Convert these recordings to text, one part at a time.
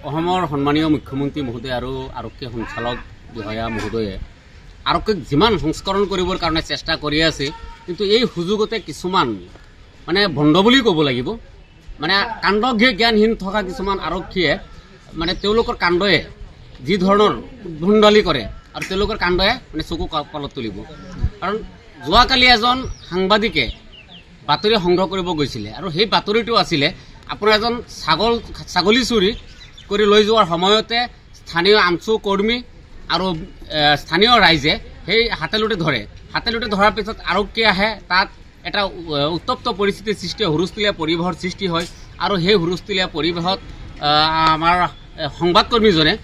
অসমৰ সন্মানীয় মুখ্যমন্ত্ৰী মহোদয় আৰু আৰক্ষী সঞ্চালক বিষয়া মহোদয়ে আৰক্ষীক যিমান সংস্কৰণ কৰিবৰ কাৰণে চেষ্টা কৰি আছে, কিন্তু এই সুযোগতে কিছুমান মানে বন্ধ বুলি ক'ব লাগিব, মানে কাণ্ড জ্ঞানহীন থকা কিছুমান আৰক্ষীয়ে মানে তেওঁলোকৰ কাণ্ডয়ে যি ধৰণৰ উদ্ভণ্ডালি কৰে আৰু তেওঁলোকৰ কাণ্ডয়ে মানে চকু কলত তুলিব। কাৰণ যোৱাকালি এজন সাংবাদিকে বাতৰি সংগ্ৰহ কৰিব গৈছিলে আৰু সেই বাতৰিটো আছিলে আপোনাৰ এজন ছাগলী চুৰি কৰি লৈ যোৱাৰ সময়তে স্থানীয় আমচু কৰ্মী আৰু স্থানীয় ৰাইজে সেই হাতেলোটে ধৰে। হাতেলোটে ধৰাৰ পিছত আৰক্ষী আহে, তাত এটা উত্তপ্ত পৰিস্থিতিৰ সৃষ্টি হয়, হুলস্থুলীয়া পৰিৱেশৰ সৃষ্টি হয় আৰু সেই হুলস্থুলীয়া পৰিৱেশত আমাৰ সংবাদকৰ্মীজনে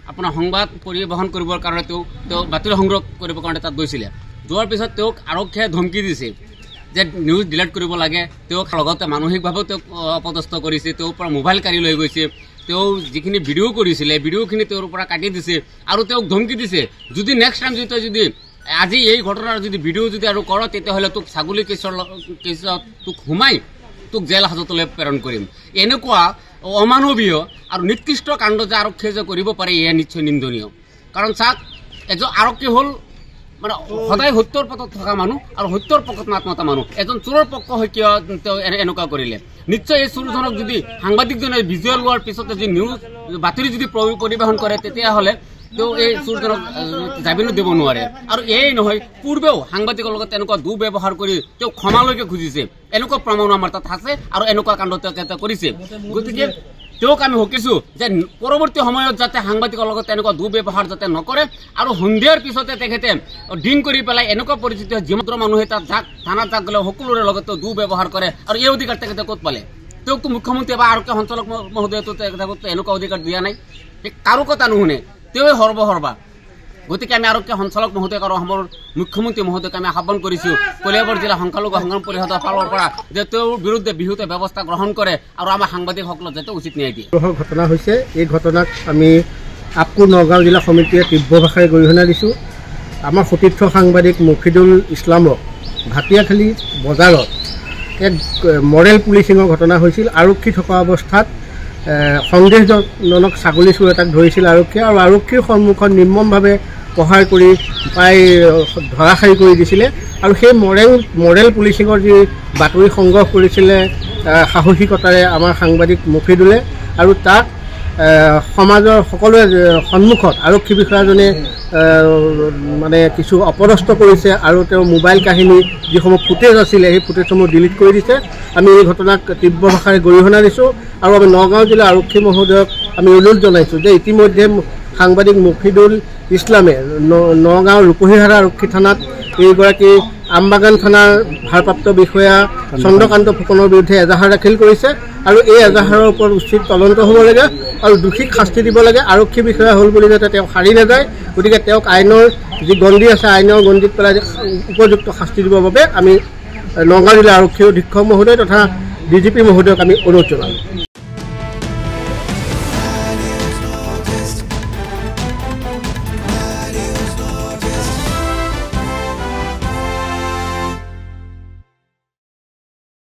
আপোনাৰ সংবাদ পৰিবহন কৰিবৰ কাৰণে তেওঁ বাতৰি সংগ্ৰহ কৰিবৰ কাৰণে তাত গৈছিলে। যোৱাৰ পিছত তেওঁক আৰক্ষীয়ে ধমকি দিছে যে নিউজ ডিলিট কৰিব লাগে, তেওঁক লগতে মানসিকভাৱেও তেওঁক অপদস্থ কৰিছে, তেওঁৰ পৰা মোবাইল কাঢ়ি লৈ গৈছে, তেওঁ যিখিনি ভিডিঅ' কৰিছিলে ভিডিঅ'খিনি তেওঁৰ পৰা কাটি দিছে আৰু তেওঁক ধমকি দিছে যদি নেক্সট টাইম যদি আজি এই ঘটনাৰ যদি ভিডিঅ' যদি আৰু কৰ তেতিয়াহ'লে তোক ছাগলী কেছত তোক সোমাই তোক জেল হাজতলৈ প্ৰেৰণ কৰিম। এনেকুৱা অমানৱীয় আৰু নিকৃষ্ট কাণ্ড যে আৰক্ষীয়ে যে কৰিব পাৰে এয়া নিশ্চয় নিন্দনীয়। কাৰণ চাওক, এজন আৰক্ষী হ'ল মানে সদায় সত্যৰ পথত থকা মানুহ আৰু সত্যৰ পক্ষত মাত মতা মানুহ। এজন চোৰৰ পক্ষ হৈ কিয় তেওঁ এনেকুৱা কৰিলে? নিশ্চয় এই চোৰজনক যদি সাংবাদিকজনে ভিজুৱেল লোৱাৰ পিছতে যদি নিউজ বাতৰি যদি পৰিৱেশন কৰে তেতিয়াহ'লে তেওঁ এই চোৰজনক জামিনো দিব নোৱাৰে। আৰু এই নহয়, পূৰ্বেও সাংবাদিকৰ লগত তেনেকুৱা দুৰ্ব্যৱহাৰ কৰি তেওঁ ক্ষমালৈকে খুজিছে, এনেকুৱা প্ৰমাণ আমাৰ তাত আছে আৰু এনেকুৱা কাণ্ড তেওঁ কৰিছে। গতিকে তেওঁক আমি সকিছো যে পৰৱৰ্তী সময়ত যাতে সাংবাদিকৰ লগত তেনেকুৱা দুৰ্ব্যৱহাৰ যাতে নকৰে আৰু সন্ধিয়াৰ পিছতে তেখেতে ডিং কৰি পেলাই এনেকুৱা পৰিস্থিতি হয় যিমাত্ৰ মানুহে তাত থানাত যাক গ'লে সকলোৰে লগত দুৰ্ব্যৱহাৰ কৰে আৰু এই অধিকাৰ তেখেতে ক'ত পালে? তেওঁকতো মুখ্যমন্ত্ৰী বা আৰক্ষী সঞ্চালক মহোদয়েতো তেখেতক এনেকুৱা অধিকাৰ দিয়া নাই, কাৰো কথা নুশুনে, তেওঁৱে সৰ্বসৰ্বা। গতিকে আমি আৰক্ষী সঞ্চালক মহোদয়ক আৰু অসমৰ মুখ্যমন্ত্ৰী মহোদয়ক আমি আহ্বান কৰিছোঁ কলিয়াবৰ জিলা সংখ্যালঘু সংগ্ৰাম পৰিষদৰ ফালৰ পৰা যে তেওঁৰ বিৰুদ্ধে বিহুতে ব্যৱস্থা গ্ৰহণ কৰে আৰু আমাৰ সাংবাদিকসকলক যাতে উচিত ন্যায় দিয়ে। ঘটনা হৈছে, এই ঘটনাক আমি আপকো নগাঁও জিলা সমিতিয়ে তীব্ৰ ভাষাৰে গৰিহণা দিছোঁ। আমাৰ সতীৰ্থ সাংবাদিক মফিদুল ইছলামক ভাটিয়াখালী বজাৰত এক মৰেল পুলিচিঙৰ ঘটনা হৈছিল। আৰক্ষী থকা অৱস্থাত সন্দেহজনক ছাগলী চোৰ এটাক ধৰিছিল আৰক্ষীয়ে আৰু আৰক্ষীৰ সন্মুখত নিৰ্মমভাৱে প্ৰহাৰ কৰি প্ৰায় ধৰাশায়ী কৰি দিছিলে। আৰু সেই মৰেল পুলিচিঙৰ যি বাতৰি সংগ্ৰহ কৰিছিলে সাহসিকতাৰে আমাৰ সাংবাদিক মফিদুলে, আৰু তাক সমাজৰ সকলোৰে সন্মুখত আৰক্ষী বিষয়াজনে মানে কিছু অপদস্থ কৰিছে আৰু তেওঁৰ মোবাইল কাহিনী যিসমূহ ফুটেজ আছিলে সেই ফুটেজসমূহ ডিলিট কৰি দিছে। আমি এই ঘটনাক তীব্ৰ ভাষাৰে গৰিহণা দিছোঁ আৰু আমি নগাঁও জিলা আৰক্ষী মহোদয়ক আমি অনুৰোধ জনাইছোঁ যে ইতিমধ্যে সাংবাদিক মফিদুল ইছলামে নগাঁও ৰূপহীহাৰা আৰক্ষী থানাত এইগৰাকী আমবাগান থানাৰ ভাৰপ্ৰাপ্ত বিষয়া চন্দ্ৰকান্ত ফুকনৰ বিৰুদ্ধে এজাহাৰ দাখিল কৰিছে আৰু এই এজাহাৰৰ ওপৰত উচিত তদন্ত হ'ব লাগে আৰু দোষীক শাস্তি দিব লাগে। আৰক্ষী বিষয়া হ'ল বুলি যাতে তেওঁ সাৰি নাযায়, গতিকে তেওঁক আইনৰ যি গণ্ডি আছে আইনৰ গণ্ডিত পেলাই উপযুক্ত শাস্তি দিবৰ বাবে আমি নগাঁও জিলা আৰক্ষী অধীক্ষক মহোদয় তথা DGP মহোদয়ক আমি অনুৰোধ জনালোঁ।